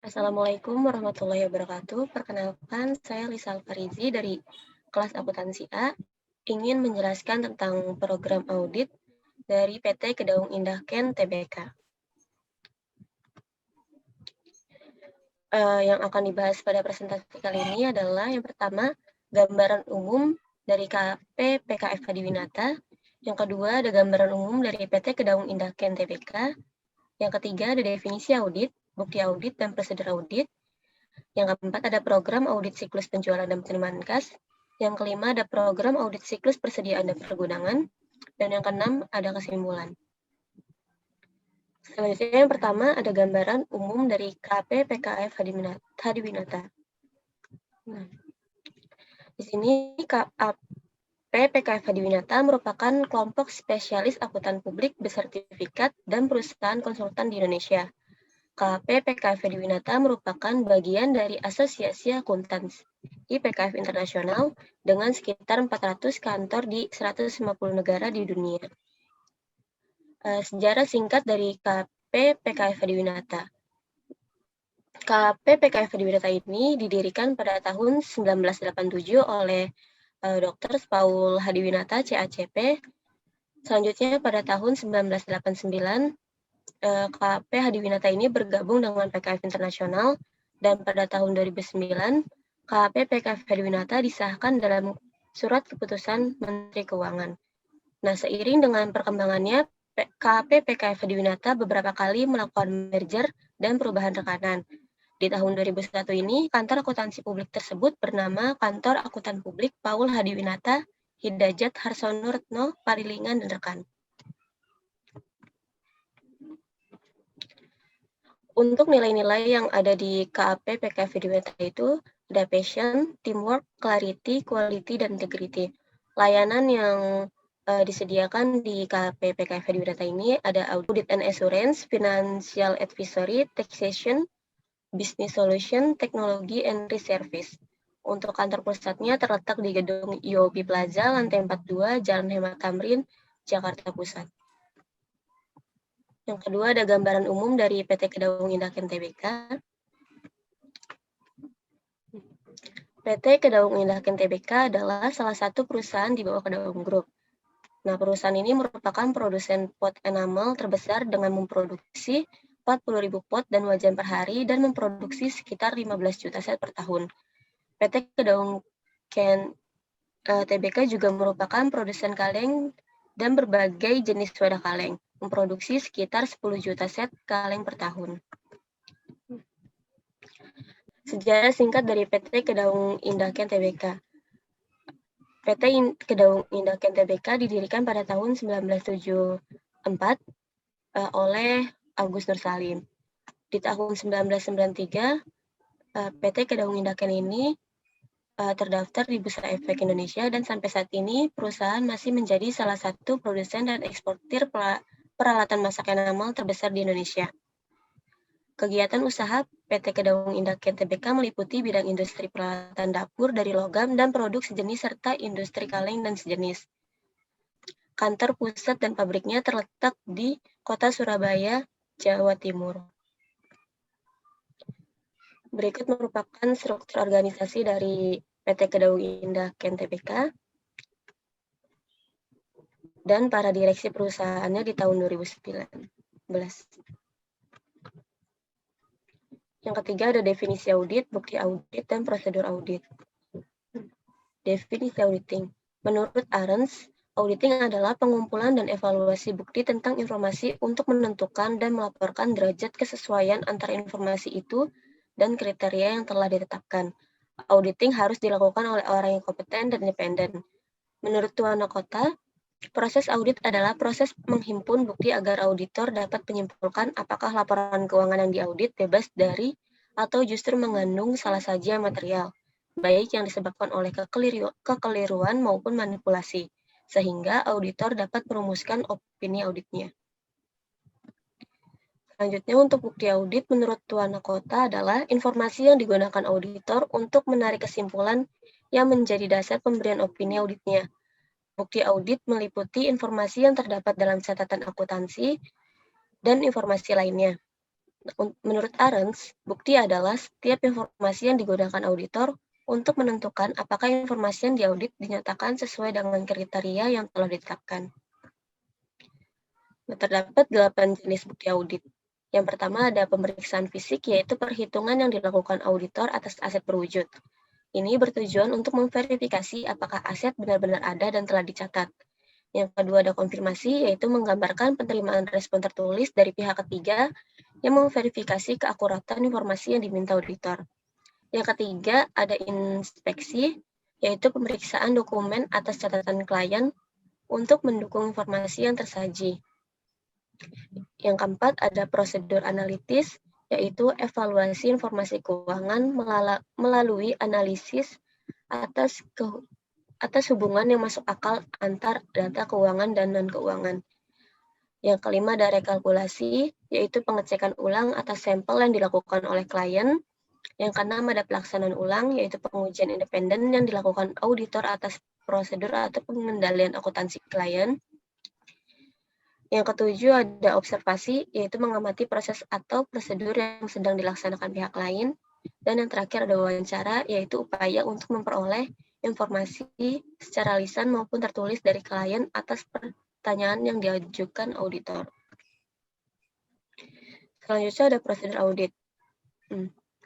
Assalamualaikum warahmatullahi wabarakatuh. Perkenalkan, saya Lisa Alfarizi dari kelas akuntansi A, ingin menjelaskan tentang program audit dari PT Kedaung Indah Ken Tbk. Yang akan dibahas pada presentasi kali ini adalah yang pertama, gambaran umum dari KP PKF Hadiwinata. Yang kedua, ada gambaran umum dari PT Kedaung Indah Ken Tbk. Yang ketiga, ada definisi audit, bukti audit, dan prosedur audit. Yang keempat, ada program audit siklus penjualan dan penerimaan kas. Yang kelima, ada program audit siklus persediaan dan pergudangan. Dan yang keenam, ada kesimpulan. Selanjutnya, yang pertama, ada gambaran umum dari KP PKF Hadiwinata. Nah, di sini KP PKF Hadiwinata merupakan kelompok spesialis akuntan publik bersertifikat dan perusahaan konsultan di Indonesia. KP PKF Hadiwinata merupakan bagian dari Asosiasi Akuntansi PKF Internasional dengan sekitar 400 kantor di 150 negara di dunia. Sejarah singkat dari KP PKF Hadiwinata. KP PKF Hadiwinata ini didirikan pada tahun 1987 oleh Dr. Paul Hadiwinata, CACP. Selanjutnya pada tahun 1989, KP Hadiwinata ini bergabung dengan PKF Internasional, dan pada tahun 2009, KP PKF Hadiwinata disahkan dalam Surat Keputusan Menteri Keuangan. Nah, seiring dengan perkembangannya, KP PKF Hadiwinata beberapa kali melakukan merger dan perubahan rekanan. Di tahun 2001 ini, kantor akuntansi publik tersebut bernama Kantor Akuntan Publik Paul Hadiwinata, Hidayat Harsono Retno, Parilingan, dan rekan. Untuk nilai-nilai yang ada di KAP PKF Hadiwinata itu ada passion, teamwork, clarity, quality, dan integrity. Layanan yang disediakan di KAP PKF Hadiwinata ini ada audit and assurance, financial advisory, taxation, business solution, teknologi, and service. Untuk kantor pusatnya terletak di gedung UOB Plaza, lantai 42, Jalan Hemat Tamrin, Jakarta Pusat. Yang kedua, ada gambaran umum dari PT Kedaung Indah Ken Tbk. PT Kedaung Indah Ken Tbk adalah salah satu perusahaan di bawah Kedaung Group. Nah, perusahaan ini merupakan produsen pot enamel terbesar dengan memproduksi 40.000 pot dan wajan per hari dan memproduksi sekitar 15 juta set per tahun. PT Kedaung Ken Tbk juga merupakan produsen kaleng dan berbagai jenis wadah kaleng, memproduksi sekitar 10 juta set kaleng per tahun. Sejarah singkat dari PT Kedaung Indah Ken Tbk. PT Kedaung Indah Ken Tbk didirikan pada tahun 1974 oleh Agus Nur Salim. Di tahun 1993, PT Kedaung Indah Ken ini terdaftar di Bursa Efek Indonesia, dan sampai saat ini perusahaan masih menjadi salah satu produsen dan eksportir peralatan masak enamel terbesar di Indonesia. Kegiatan usaha PT Kedaung Indah Ken Tbk meliputi bidang industri peralatan dapur dari logam dan produk sejenis serta industri kaleng dan sejenis. Kantor pusat dan pabriknya terletak di Kota Surabaya, Jawa Timur. Berikut merupakan struktur organisasi dari PT Kedaung Indah Ken Tbk dan para direksi perusahaannya di tahun 2019. Yang ketiga, ada definisi audit, bukti audit, dan prosedur audit. Definisi auditing. Menurut Arens, auditing adalah pengumpulan dan evaluasi bukti tentang informasi untuk menentukan dan melaporkan derajat kesesuaian antara informasi itu dan kriteria yang telah ditetapkan. Auditing harus dilakukan oleh orang yang kompeten dan independen. Menurut Tuan Kota, proses audit adalah proses menghimpun bukti agar auditor dapat menyimpulkan apakah laporan keuangan yang diaudit bebas dari atau justru mengandung salah saja material, baik yang disebabkan oleh kekeliruan maupun manipulasi, sehingga auditor dapat merumuskan opini auditnya. Selanjutnya, untuk bukti audit menurut Tuan Kota adalah informasi yang digunakan auditor untuk menarik kesimpulan yang menjadi dasar pemberian opini auditnya. Bukti audit meliputi informasi yang terdapat dalam catatan akuntansi dan informasi lainnya. Menurut Arens, bukti adalah setiap informasi yang digunakan auditor untuk menentukan apakah informasi yang diaudit dinyatakan sesuai dengan kriteria yang telah ditetapkan. Terdapat 8 jenis bukti audit. Yang pertama ada pemeriksaan fisik, yaitu perhitungan yang dilakukan auditor atas aset berwujud. Ini bertujuan untuk memverifikasi apakah aset benar-benar ada dan telah dicatat. Yang kedua ada konfirmasi, yaitu menggambarkan penerimaan respon tertulis dari pihak ketiga yang memverifikasi keakuratan informasi yang diminta auditor. Yang ketiga ada inspeksi, yaitu pemeriksaan dokumen atas catatan klien untuk mendukung informasi yang tersaji. Yang keempat ada prosedur analitis, yaitu evaluasi informasi keuangan melalui analisis atas hubungan yang masuk akal antar data keuangan dan non-keuangan. Yang kelima ada rekalkulasi, yaitu pengecekan ulang atas sampel yang dilakukan oleh klien. Yang keenam ada pelaksanaan ulang, yaitu pengujian independen yang dilakukan auditor atas prosedur atau pengendalian akuntansi klien. Yang ketujuh ada observasi, yaitu mengamati proses atau prosedur yang sedang dilaksanakan pihak lain. Dan yang terakhir ada wawancara, yaitu upaya untuk memperoleh informasi secara lisan maupun tertulis dari klien atas pertanyaan yang diajukan auditor. Selanjutnya ada prosedur audit.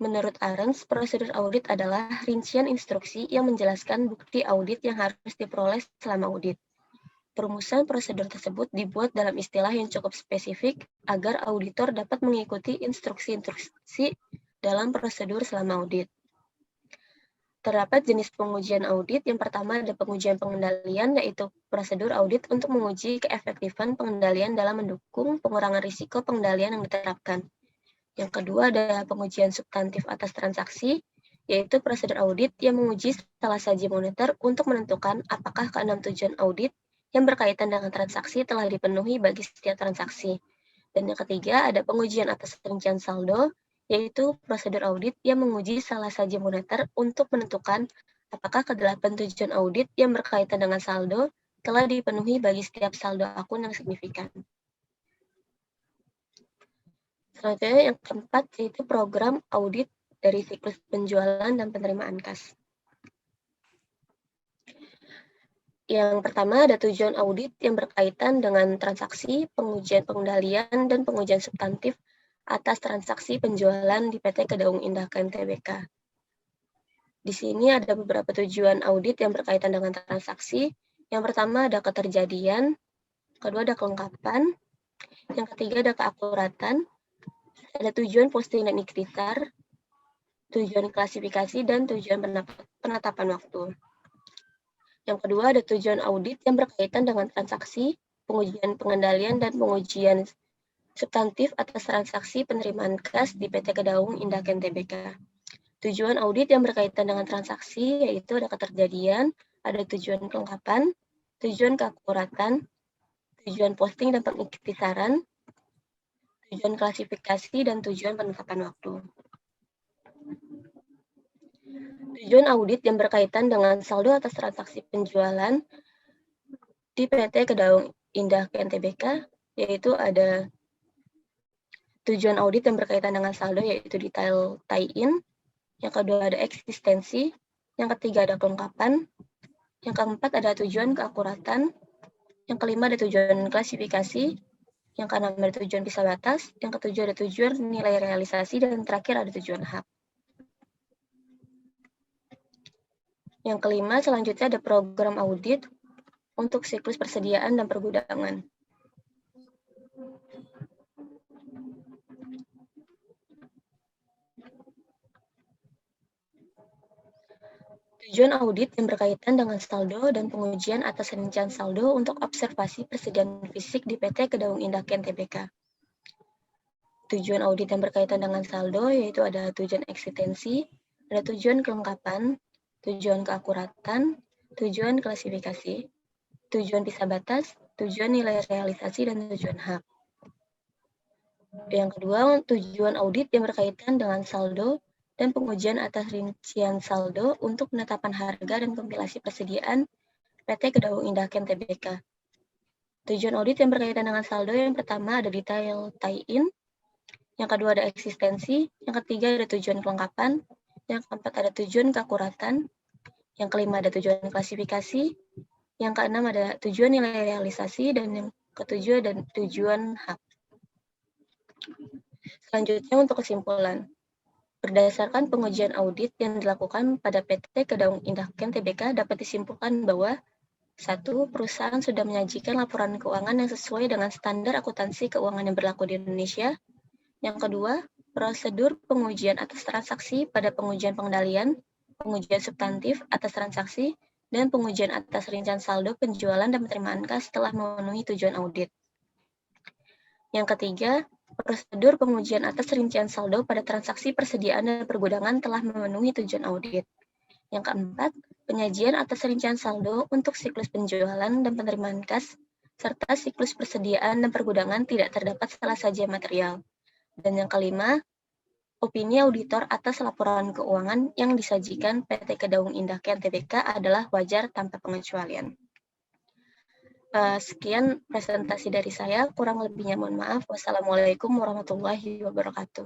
Menurut Arens, prosedur audit adalah rincian instruksi yang menjelaskan bukti audit yang harus diperoleh selama audit. Perumusan prosedur tersebut dibuat dalam istilah yang cukup spesifik agar auditor dapat mengikuti instruksi-instruksi dalam prosedur selama audit. Terdapat jenis pengujian audit. Yang pertama ada pengujian pengendalian, yaitu prosedur audit untuk menguji keefektifan pengendalian dalam mendukung pengurangan risiko pengendalian yang diterapkan. Yang kedua ada pengujian substantif atas transaksi, yaitu prosedur audit yang menguji salah saji moneter untuk menentukan apakah keenam tujuan audit yang berkaitan dengan transaksi telah dipenuhi bagi setiap transaksi. Dan yang ketiga ada pengujian atas rincian saldo, yaitu prosedur audit yang menguji salah saji moneter untuk menentukan apakah kedelapan tujuan audit yang berkaitan dengan saldo telah dipenuhi bagi setiap saldo akun yang signifikan. Selanjutnya yang keempat yaitu program audit dari siklus penjualan dan penerimaan kas. Yang pertama ada tujuan audit yang berkaitan dengan transaksi, pengujian pengendalian, dan pengujian substantif atas transaksi penjualan di PT Kedaung Indah Tbk. Di sini ada beberapa tujuan audit yang berkaitan dengan transaksi. Yang pertama ada keterjadian, kedua ada kelengkapan, yang ketiga ada keakuratan, ada tujuan posting dan ikhtisar, tujuan klasifikasi, dan tujuan penetapan waktu. Yang kedua ada tujuan audit yang berkaitan dengan transaksi, pengujian pengendalian, dan pengujian substantif atas transaksi penerimaan kas di PT Kedaung Indah Tbk. Tujuan audit yang berkaitan dengan transaksi yaitu ada keterjadian, ada tujuan kelengkapan, tujuan keakuratan, tujuan posting dan pengikhtisaran, tujuan klasifikasi, dan tujuan penetapan waktu. Tujuan audit yang berkaitan dengan saldo atas transaksi penjualan di PT Kedaung Indah Tbk yaitu ada tujuan audit yang berkaitan dengan saldo yaitu detail tie-in, yang kedua ada eksistensi, yang ketiga ada kelengkapan, yang keempat ada tujuan keakuratan, yang kelima ada tujuan klasifikasi, yang keenam ada tujuan pisah batas, yang ketujuh ada tujuan nilai realisasi, dan terakhir ada tujuan hak. Yang kelima selanjutnya ada program audit untuk siklus persediaan dan pergudangan. Tujuan audit yang berkaitan dengan saldo dan pengujian atas rincian saldo untuk observasi persediaan fisik di PT Kedaung Indah Tbk. Tujuan audit yang berkaitan dengan saldo yaitu ada tujuan eksistensi, ada tujuan kelengkapan, tujuan keakuratan, tujuan klasifikasi, tujuan pisah batas, tujuan nilai realisasi, dan tujuan hak. Yang kedua, tujuan audit yang berkaitan dengan saldo dan pengujian atas rincian saldo untuk penetapan harga dan kompilasi persediaan PT Kedaung Indah Tbk. Tujuan audit yang berkaitan dengan saldo yang pertama ada detail tie-in, Yang kedua ada eksistensi, yang ketiga ada tujuan kelengkapan, yang keempat ada tujuan keakuratan, yang kelima ada tujuan klasifikasi, yang keenam ada tujuan nilai realisasi, dan yang ketujuh ada tujuan hak. Selanjutnya untuk kesimpulan. Berdasarkan pengujian audit yang dilakukan pada PT Kedaung Indah Ken Tbk dapat disimpulkan bahwa 1. Perusahaan sudah menyajikan laporan keuangan yang sesuai dengan standar akuntansi keuangan yang berlaku di Indonesia. Yang kedua, prosedur pengujian atas transaksi pada pengujian pengendalian, pengujian substantif atas transaksi, dan pengujian atas rincian saldo penjualan dan penerimaan kas telah memenuhi tujuan audit. Yang ketiga, prosedur pengujian atas rincian saldo pada transaksi persediaan dan pergudangan telah memenuhi tujuan audit. Yang keempat, penyajian atas rincian saldo untuk siklus penjualan dan penerimaan kas, serta siklus persediaan dan pergudangan tidak terdapat salah saja material. Dan yang kelima, opini auditor atas laporan keuangan yang disajikan PT Kedaung Indah Ken Tbk adalah wajar tanpa pengecualian. Sekian presentasi dari saya, kurang lebihnya mohon maaf. Wassalamualaikum warahmatullahi wabarakatuh.